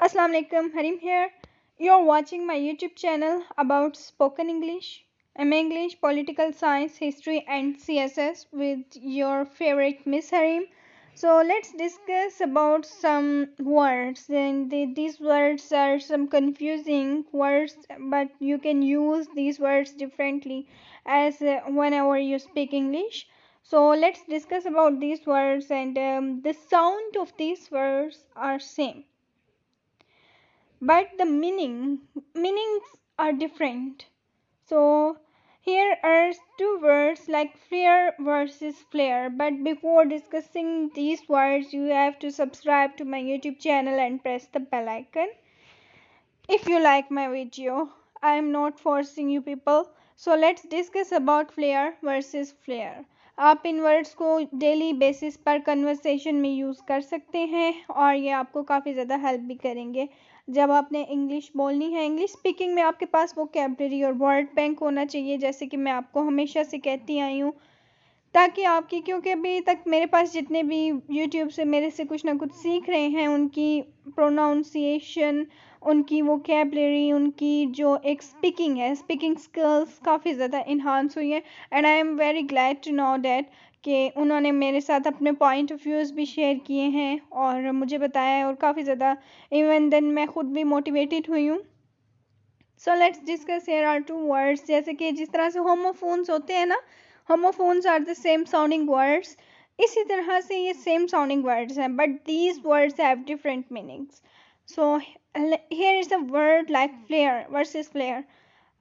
Assalamu alaikum, Hareem here. You're watching my YouTube channel about spoken English, English, political science, history, and CSS with your favorite Miss Hareem. So let's discuss about some words. And these words are some confusing words, but you can use these words differently as whenever you speak English. So let's discuss about these words, and the sound of these words are same, but the meanings are different. So here are two words like Flair versus Flair, but before discussing these words you have to subscribe to my YouTube channel and press the bell icon if you like my video. I am not forcing you people. So let's discuss about Flair versus Flair. आप इन words को daily basis पर conversation में use कर सकते हैं और ये आपको काफ़ी ज़्यादा हेल्प भी करेंगे जब आपने इंग्लिश बोलनी है। इंग्लिश स्पीकिंग में आपके पास वोकैबुलरी और वर्ड बैंक होना चाहिए, जैसे कि मैं आपको हमेशा से कहती आई हूँ, ताकि आपकी, क्योंकि अभी तक मेरे पास जितने भी यूट्यूब से मेरे से कुछ ना कुछ सीख रहे हैं उनकी प्रोनाउंसिएशन, उनकी वोकैबुलरी, उनकी जो एक स्पीकिंग है, स्पीकिंग स्किल्स काफ़ी ज़्यादा इन्हांस हुई है। And I am very glad to know that कि उन्होंने मेरे साथ अपने पॉइंट ऑफ व्यूज़ भी शेयर किए हैं और मुझे बताया है, और काफ़ी ज़्यादा इवन देन मैं खुद भी मोटिवेटेड हुई हूँ। So let's discuss here are two words, जैसे कि जिस तरह से होमोफोन्स होते हैं ना, homophones are the same sounding words, इसी तरह से ये सेम साउंडिंग वर्ड्स हैं, but these words have different meanings. So here is a word like flair versus flare.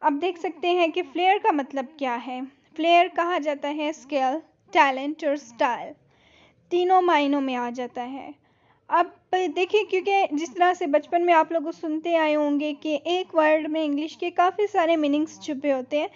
अब देख सकते हैं कि फ्लेयर का मतलब क्या है. फ्लेयर कहा जाता है स्किल, टैलेंट और स्टाइल, तीनों मायनों में आ जाता है. अब देखिए, क्योंकि जिस तरह से बचपन में आप लोग सुनते आए होंगे कि एक वर्ड में इंग्लिश के काफ़ी सारे मीनिंग्स छुपे होते हैं,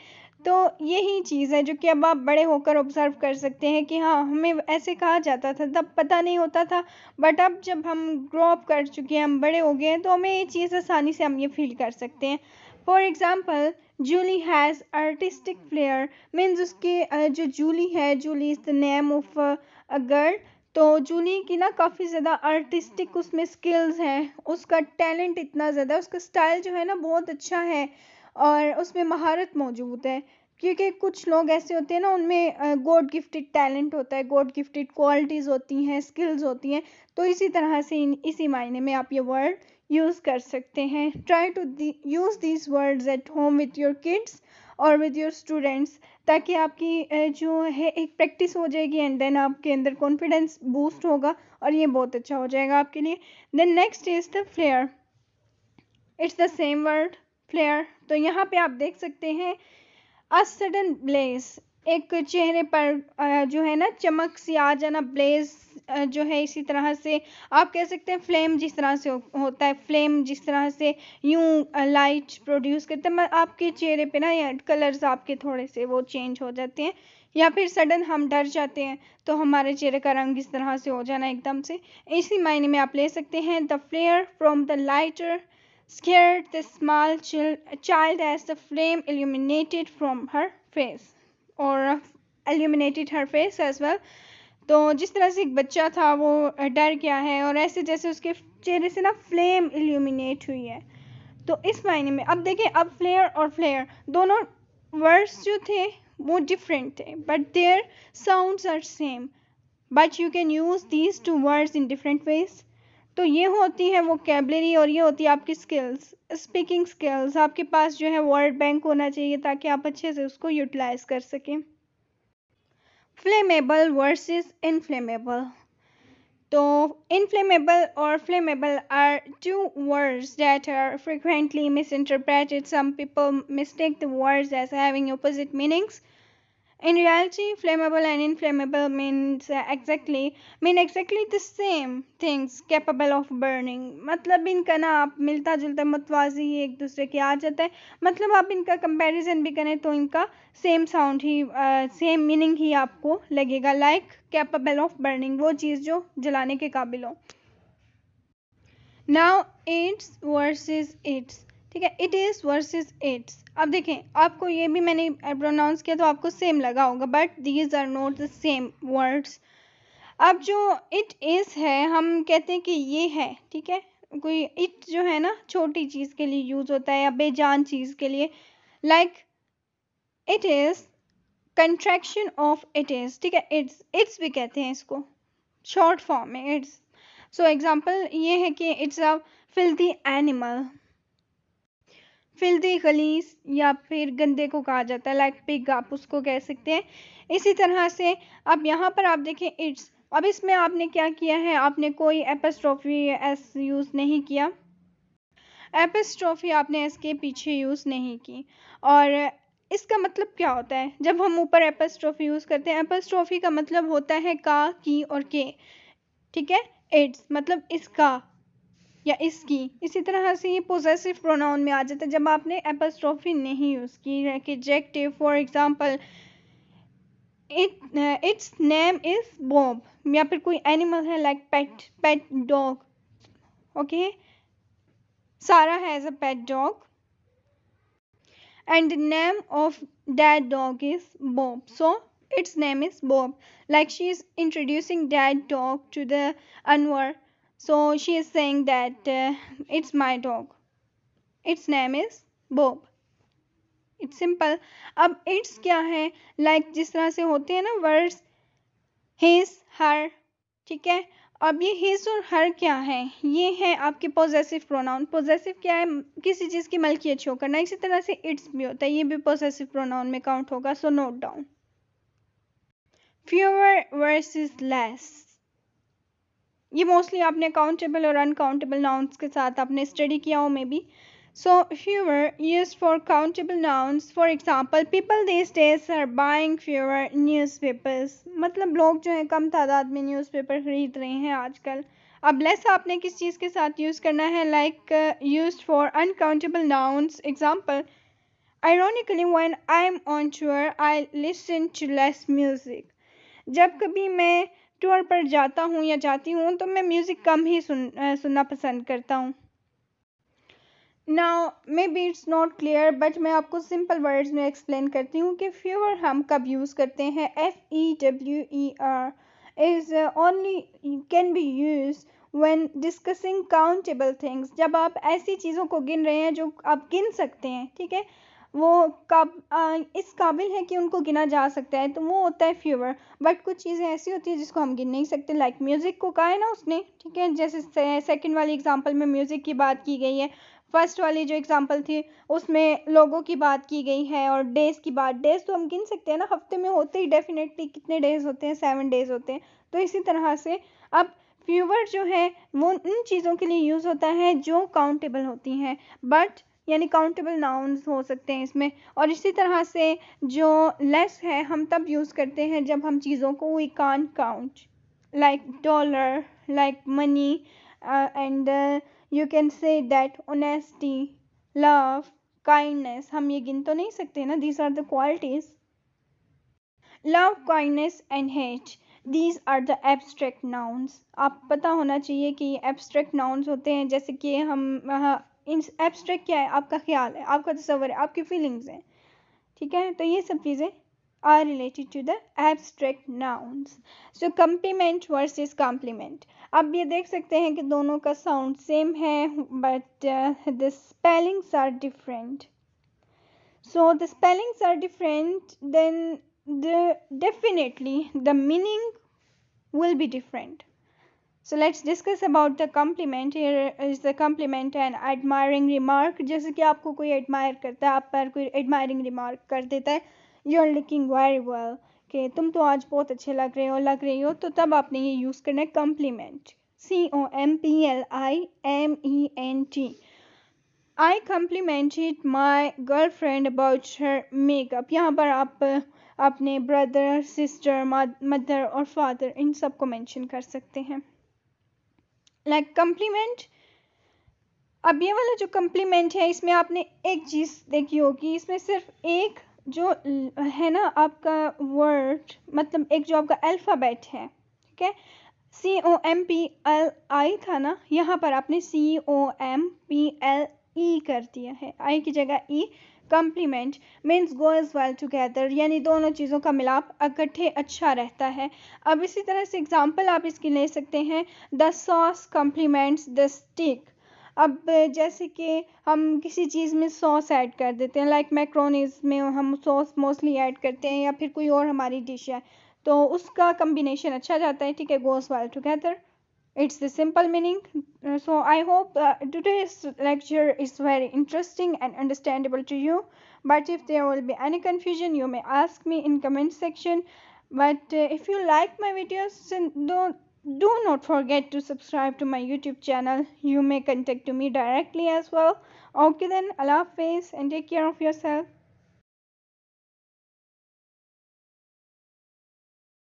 तो यही चीज़ है जो कि अब आप बड़े होकर ऑब्जर्व कर सकते हैं कि हाँ, हमें ऐसे कहा जाता था, तब पता नहीं होता था, बट अब जब हम ग्रो अप कर चुके हैं, हम बड़े हो गए हैं, तो हमें ये चीज़ आसानी से हम ये फील कर सकते हैं. For example, Julie has artistic flair, means उसके जो जूली है, Julie is the name of a girl, तो जूली की ना काफ़ी ज़्यादा आर्टिस्टिक उसमें स्किल्स हैं, उसका टैलेंट इतना ज़्यादा, उसका स्टाइल जो है ना बहुत अच्छा है और उसमें महारत मौजूद है. क्योंकि कुछ लोग ऐसे होते हैं ना, उनमें गॉड गिफ्टेड टैलेंट होता है, गॉड गिफ्टेड क्वालिटीज़ होती हैं, स्किल्स होती हैं. तो इसी तरह से इसी मायने में आप ये वर्ड यूज़ कर सकते हैं. Try to use these words at home with your kids और विद योर स्टूडेंट्स, ताकि आपकी जो है एक प्रैक्टिस हो जाएगी एंड देन आपके अंदर कॉन्फिडेंस बूस्ट होगा और ये बहुत अच्छा हो जाएगा आपके लिए. Then next is the flare. It's the same word flare. तो यहाँ पे आप देख सकते हैं अ सडन ब्लेज, एक चेहरे पर जो है ना चमक सी आ जाना, ब्लेज जो है, इसी तरह से आप कह सकते हैं फ्लेम जिस तरह से होता है, फ्लेम जिस तरह से यूं लाइट प्रोड्यूस करते हैं, आपके चेहरे पे ना कलर्स आपके थोड़े से वो चेंज हो जाते हैं, या फिर सडन हम डर जाते हैं तो हमारे चेहरे का रंग इस तरह से हो जाना एकदम से, इसी मायने में आप ले सकते हैं. The flare from the lighter scared the small child as the flame illuminated from her face, or illuminated her face as well. तो जिस तरह से एक बच्चा था वो डर गया है और ऐसे जैसे उसके चेहरे से ना फ्लेम इल्यूमिनेट हुई है. तो इस मायने में अब देखिए, अब फ्लेयर और फ्लेयर दोनों वर्ड्स जो थे वो डिफरेंट थे, but their sounds are same, but you can use these two words in different ways. तो ये होती है वोकैबुलरी और ये होती है आपकी स्किल्स, स्पीकिंग स्किल्स. आपके पास जो है वर्ड बैंक होना चाहिए ताकि आप अच्छे से उसको यूटिलाइज कर सकें. Flammable versus inflammable. तो inflammable or flammable are two words that are frequently misinterpreted. Some people mistake the words as having opposite meanings. In reality, flammable and inflammable mean exactly the same things, capable of burning. मतलब इनका ना आप मिलता जुलता मतवाजी ही एक दूसरे के आ जाता है. मतलब आप इनका कंपैरिजन भी करें तो इनका सेम साउंड ही, सेम मीनिंग ही आपको लगेगा. लाइक कैपेबल ऑफ बर्निंग, वो चीज़ जो जलाने के काबिल हो. नाउ इट्स वर्सेस इट्स, ठीक है, इट इज़ वर्सेस इट्स. अब देखें, आपको ये भी मैंने प्रोनाउंस किया तो आपको सेम लगा होगा, but these are not the same words. अब जो इट इज़ है, हम कहते हैं कि ये है, ठीक है, कोई इट जो है ना छोटी चीज के लिए यूज होता है या बेजान चीज के लिए, like it is contraction of it is, ठीक है, इट्स भी कहते हैं इसको, शॉर्ट फॉर्म में इट्स। सो एग्जाम्पल ये है कि it's a filthy animal, filthy गलीज या फिर गंदे को कहा जाता है, लाइक पिग आप उसको कह सकते हैं। इसी तरह से अब यहाँ पर आप देखें इट्स, अब इसमें आपने क्या किया है, आपने कोई एपोस्ट्रोफी एस यूज नहीं किया, एपिस्ट्रोफी आपने एस के पीछे यूज नहीं की। और इसका मतलब क्या होता है, जब हम ऊपर एपिस्ट्रोफी यूज करते हैं, एपिस्ट्रोफी का मतलब होता है का, की और के, ठीक है। इट्स मतलब इसका या इसकी। इसी तरह से ये पोजेसिव प्रोनाउन में आ जाता है जब आपने एपिस्ट्रोफी नहीं यूज की है, कि adjective for example it's name is Bob, या फिर कोई एनिमल है like pet dog, okay, Sarah has a pet dog and the name of that dog is Bob. So its name is Bob. Like she is introducing that dog to the Anwar. So she is saying that it's my dog. Its name is Bob. It's simple. अब its क्या है, like जिस तरह से होते हैं ना words his, her, ठीक है। अब ये हिज और हर क्या है, ये है आपके पोजेसिव प्रोनाउन। पोजेसिव क्या है, किसी चीज की मलकियत शो करना। इसी तरह से इट्स भी होता है, ये भी पोजेसिव प्रोनाउन में काउंट होगा। So note down fewer versus less, ये मोस्टली आपने काउंटेबल और अनकाउंटेबल नाउन्स के साथ आपने स्टडी किया हो maybe. So fewer used for countable nouns. For example, people these days are buying fewer newspapers. मतलब लोग जो है कम तादाद में न्यूज़पेपर खरीद रहे हैं आजकल। अब लेस आपने किस चीज़ के साथ यूज़ करना है, like used for uncountable nouns. Example, ironically when I'm on tour I listen to less music. जब कभी मैं टूर पर जाता हूँ या जाती हूँ तो मैं म्यूज़िक कम ही सुनना पसंद करता हूँ। Now may be it's not clear, but मैं आपको सिंपल वर्ड्स में एक्सप्लेन करती हूँ कि फ्यूअर हम कब यूज़ करते हैं। FEWER is only can be use when discussing countable things, जब आप ऐसी चीज़ों को गिन रहे हैं जो आप गिन सकते हैं, ठीक है, वो इस काबिल है कि उनको गिना जा सकता है, तो वो होता है फ्यूअर। बट कुछ चीज़ें ऐसी होती है जिसको हम गिन नहीं सकते, लाइक म्यूज़िक को कहा है ना उसने, ठीक है, जैसे सेकंड वाली एग्जांपल में म्यूज़िक की बात की गई है, फर्स्ट वाली जो एग्जांपल थी उसमें लोगों की बात की गई है, और डेज की बात, डेज तो हम गिन सकते हैं ना, हफ्ते में होते ही डेफिनेटली कितने डेज होते हैं, 7 डेज होते हैं। तो इसी तरह से अब फ्यूअर जो है वो उन चीज़ों के लिए यूज़ होता है जो काउंटेबल होती हैं, बट यानी काउंटेबल नाउन्स हो सकते हैं इसमें। और इसी तरह से जो लेस है हम तब यूज़ करते हैं जब हम चीज़ों को we can't count, like dollar, like money, and you can say that honesty, love, kindness, हम ये गिन तो नहीं सकते ना, these are the qualities. Love, kindness and hate, these are the abstract nouns. आप पता होना चाहिए कि ये एब्स्ट्रैक्ट नाउन्स होते हैं, जैसे कि हम एब्स्ट्रैक्ट क्या है, आपका ख्याल है, आपका तस्वर है, आपकी फीलिंग्स हैं, ठीक है, तो ये सब चीज़ें are related to the abstract nouns. So complement versus complement. अब ये देख सकते हैं कि दोनों का साउंड सेम है, but the spellings are different. So the spellings are different, then definitely the meaning will be different. So let's discuss about the compliment. Here is the compliment and admiring remark. जैसे कि आपको कोई admire करता है, आप पर कोई admiring remark कर देता है, you're looking very well, कि तुम तो आज बहुत अच्छे लग रही हो, तो तब आपने ये यूज़ करना है compliment. COMPLIMENT. I complimented my girlfriend about her makeup. यहाँ पर आप अपने ब्रदर, सिस्टर, मदर और फादर इन सब को मेंशन कर सकते हैं, लाइक कम्प्लीमेंट। अब ये वाला जो कम्प्लीमेंट है इसमें आपने एक चीज़ देखी होगी, इसमें सिर्फ एक जो है ना आपका वर्ड, मतलब एक जो आपका अल्फ़ाबेट है, ठीक है, COMPLI था ना, यहाँ पर आपने COMPLE कर दिया है, आई की जगह e. Complement means goes well together, यानी दोनों चीज़ों का मिलाप इकट्ठे अच्छा रहता है। अब इसी तरह से एग्जांपल आप इसकी ले सकते हैं, the sauce complements the stick, अब जैसे कि हम किसी चीज़ में सॉस ऐड कर देते हैं, लाइक मैक्रोनीज में हम सॉस मोस्टली ऐड करते हैं, या फिर कोई और हमारी डिश है तो उसका कम्बिनेशन अच्छा जाता है, ठीक है, गोes well together. It's the simple meaning. So I hope today's lecture is very interesting and understandable to you. But if there will be any confusion, you may ask me in comment section. But if you like my videos, then do not forget to subscribe to my YouTube channel. You may contact to me directly as well. Okay then, Allah Hafiz and take care of yourself.